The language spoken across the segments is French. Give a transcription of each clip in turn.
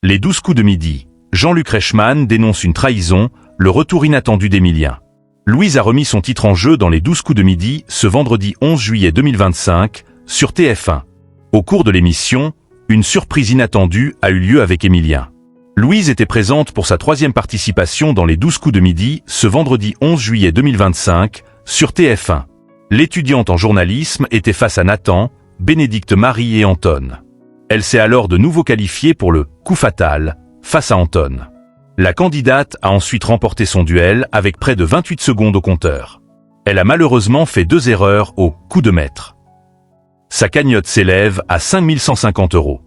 Les 12 coups de midi. Jean-Luc Reichmann dénonce une trahison, le retour inattendu d'Emilien. Louise a remis son titre en jeu dans les 12 coups de midi ce vendredi 11 juillet 2025 sur TF1. Au cours de l'émission, une surprise inattendue a eu lieu avec Emilien. Louise était présente pour sa 3e participation dans les 12 coups de midi ce vendredi 11 juillet 2025 sur TF1. L'étudiante en journalisme était face à Nathan, Bénédicte Marie et Anton. Elle s'est alors de nouveau qualifiée pour le coup fatal face à Anton. La candidate a ensuite remporté son duel avec près de 28 secondes au compteur. Elle a malheureusement fait 2 erreurs au coup de maître. Sa cagnotte s'élève à 5 150 €.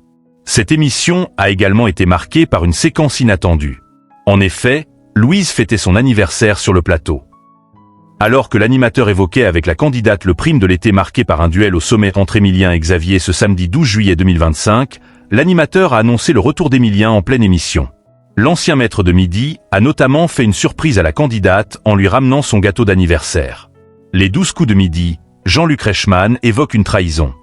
Cette émission a également été marquée par une séquence inattendue. En effet, Louise fêtait son anniversaire sur le plateau. Alors que l'animateur évoquait avec la candidate le prime de l'été marqué par un duel au sommet entre Emilien et Xavier ce samedi 12 juillet 2025, l'animateur a annoncé le retour d'Emilien en pleine émission. L'ancien maître de midi a notamment fait une surprise à la candidate en lui ramenant son gâteau d'anniversaire. Les 12 coups de midi, Jean-Luc Reichmann évoque une trahison.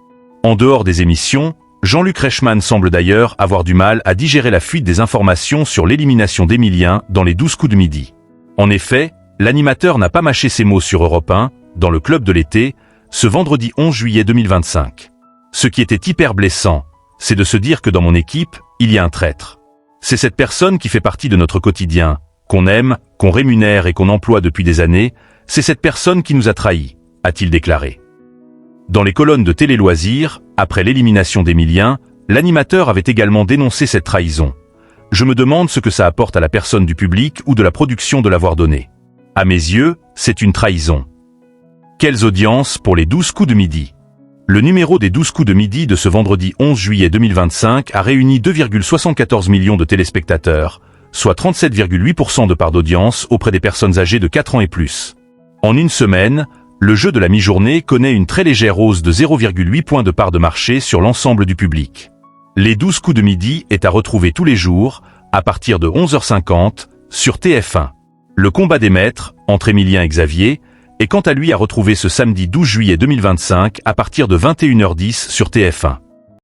En dehors des émissions, Jean-Luc Reichmann semble d'ailleurs avoir du mal à digérer la fuite des informations sur l'élimination d'Emilien dans les 12 coups de midi. En effet, l'animateur n'a pas mâché ses mots sur Europe 1, dans le club de l'été, ce vendredi 11 juillet 2025. Ce qui était hyper blessant, c'est de se dire que dans mon équipe, il y a un traître. C'est cette personne qui fait partie de notre quotidien, qu'on aime, qu'on rémunère et qu'on emploie depuis des années, c'est cette personne qui nous a trahis, a-t-il déclaré. Dans les colonnes de Télé Loisirs, après l'élimination d'Emilien, l'animateur avait également dénoncé cette trahison. Je me demande ce que ça apporte à la personne du public ou de la production de l'avoir donné. À mes yeux, c'est une trahison. Quelles audiences pour les 12 coups de midi. Le numéro des 12 coups de midi de ce vendredi 11 juillet 2025 a réuni 2,74 millions de téléspectateurs, soit 37,8% de part d'audience auprès des personnes âgées de 4 ans et plus. En une semaine, le jeu de la mi-journée connaît une très légère hausse de 0,8 points de part de marché sur l'ensemble du public. Les 12 coups de midi est à retrouver tous les jours, à partir de 11h50, sur TF1. Le combat des maîtres, entre Emilien et Xavier, est quant à lui à retrouver ce samedi 12 juillet 2025 à partir de 21h10 sur TF1.